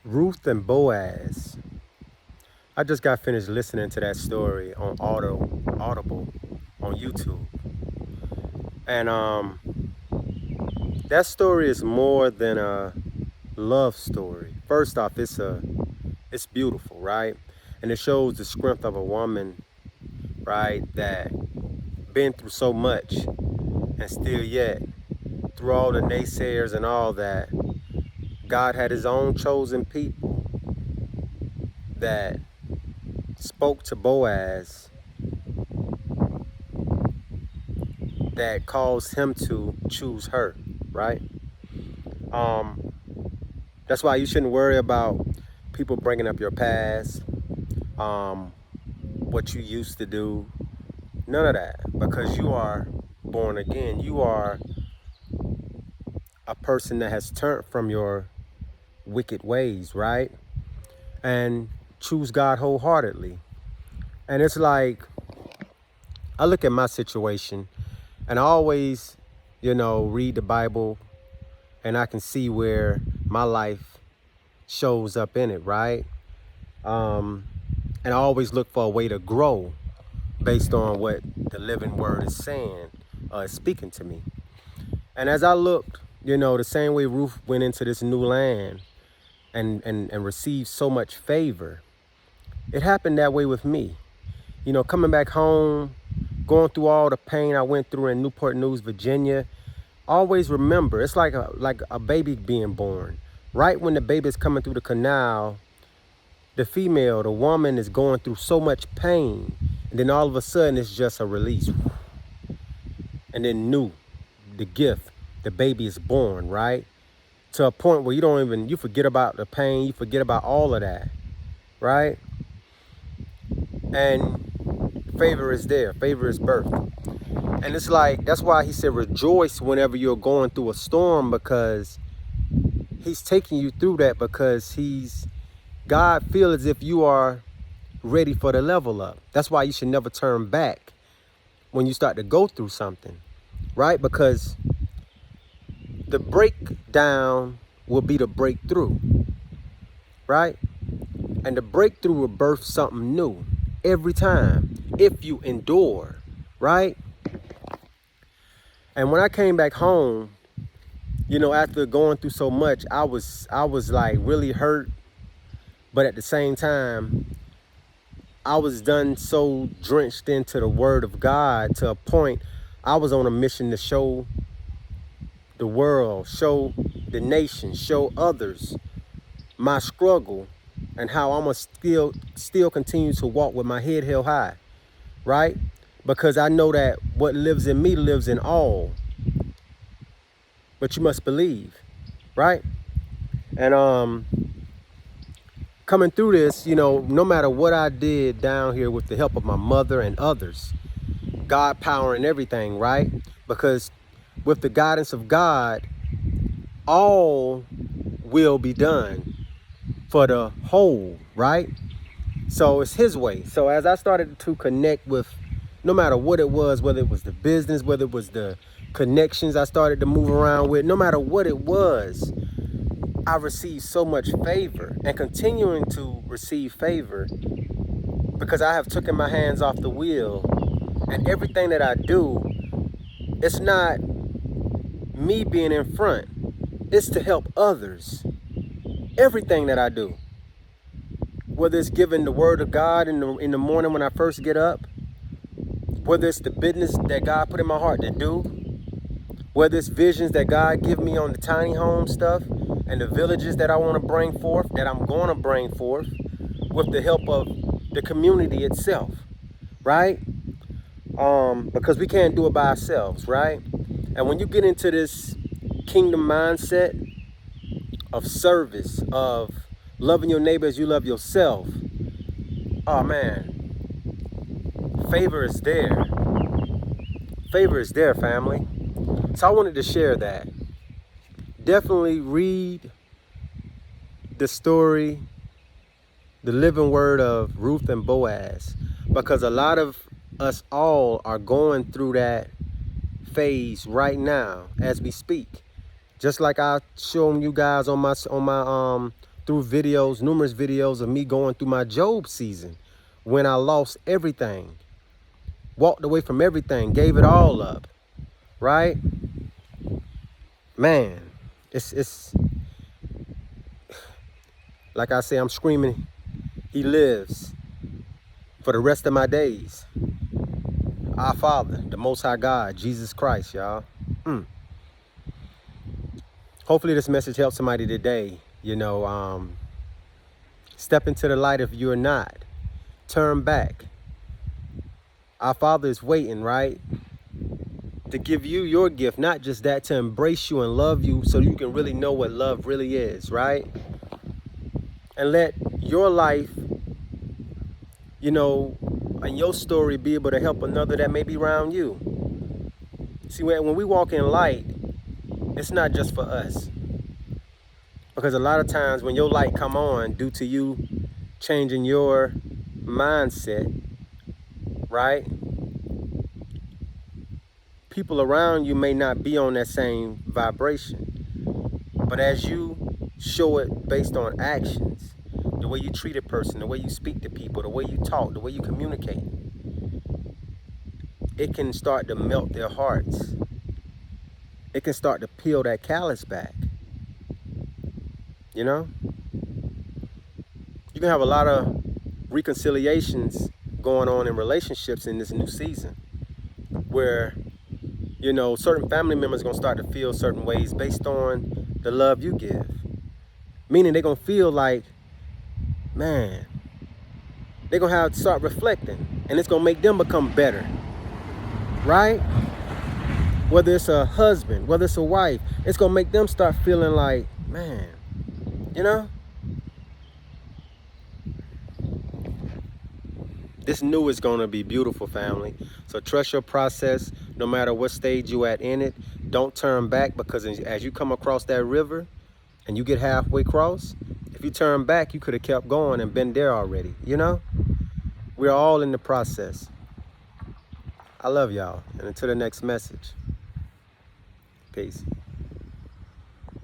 Ruth and Boaz. I just got finished listening to that story on Audible on YouTube. And that story is more than a love story. First off, it's beautiful, right? And it shows the strength of a woman, right, that been through so much and still yet, through all the naysayers and all that, God had his own chosen people that spoke to Boaz that caused him to choose her, right? Um, that's why you shouldn't worry about people bringing up your past, um, what you used to do, none of that, because you are born again. You are a person that has turned from your wicked ways, right? And choose God wholeheartedly. And it's like, I look at my situation and I always, read the Bible and I can see where my life shows up in it, right? And I always look for a way to grow based on what the living word is saying, is speaking to me. And as I looked, the same way Ruth went into this new land and received so much favor, it happened that way with me. Coming back home, going through all the pain I went through in Newport News, Virginia, always remember, it's like a baby being born. Right when the baby is coming through the canal, the woman is going through so much pain. And then all of a sudden, it's just a release. And then the gift, the baby is born, right? To a point where you forget about the pain, you forget about all of that, right? And favor is there, favor is birth. And it's like, that's why he said rejoice whenever you're going through a storm, because he's taking you through that because God feels as if you are ready for the level up. That's why you should never turn back when you start to go through something, right? Because the breakdown will be the breakthrough, right? And the breakthrough will birth something new every time if you endure, right? And when I came back home, after going through so much, I was like really hurt, but at the same time, I was done so drenched into the word of God to a point I was on a mission to show the world, show the nation, show others my struggle and how I'm gonna still continue to walk with my head held high, right? Because I know that what lives in me lives in all. But you must believe, right? And coming through this, no matter what I did down here with the help of my mother and others, God power and everything, right? Because with the guidance of God, all will be done for the whole, right? So it's his way. So as I started to connect with, no matter what it was, whether it was the business, whether it was the connections I started to move around with, no matter what it was, I received so much favor and continuing to receive favor because I have taken my hands off the wheel. And everything that I do, it's not me being in front. It's to help others. Everything that I do, whether it's giving the word of God in the morning when I first get up, whether it's the business that God put in my heart to do, whether it's visions that God give me on the tiny home stuff and the villages that I want to bring forth, that I'm going to bring forth with the help of the community itself, right? Because we can't do it by ourselves, right? And when you get into this kingdom mindset of service, of loving your neighbor as you love yourself, oh man, favor is there. Favor is there, family. So I wanted to share that. Definitely read the story, the living word of Ruth and Boaz, because a lot of us all are going through that phase right now as we speak. Just like I shown you guys on my through videos, numerous videos of me going through my Job season when I lost everything, walked away from everything, gave it all up, right? Man, it's like I say, I'm screaming, he lives for the rest of my days. Our Father, the Most High God, Jesus Christ, y'all. Hopefully this message helps somebody today. You know, step into the light if you're not. Turn back. Our Father is waiting, right? To give you your gift, not just that, to embrace you and love you so you can really know what love really is, right? And let your life, you know, and your story be able to help another that may be around you. See, when we walk in light, it's not just for us. Because a lot of times when your light come on due to you changing your mindset, right? People around you may not be on that same vibration. But as you show it based on actions, the way you treat a person, the way you speak to people, the way you talk, the way you communicate, it can start to melt their hearts. It can start to peel that callus back. You know? You can have a lot of reconciliations going on in relationships in this new season where, you know, certain family members are going to start to feel certain ways based on the love you give. Meaning they're going to feel like, man, they're going to have to start reflecting, and it's going to make them become better, right? Whether it's a husband, whether it's a wife, it's going to make them start feeling like, man, you know? This new is going to be beautiful, family. So trust your process no matter what stage you at in it. Don't turn back, because as you come across that river and you get halfway across, if you turn back, you could have kept going and been there already, you know? We're all in the process. I love y'all. And until the next message, peace.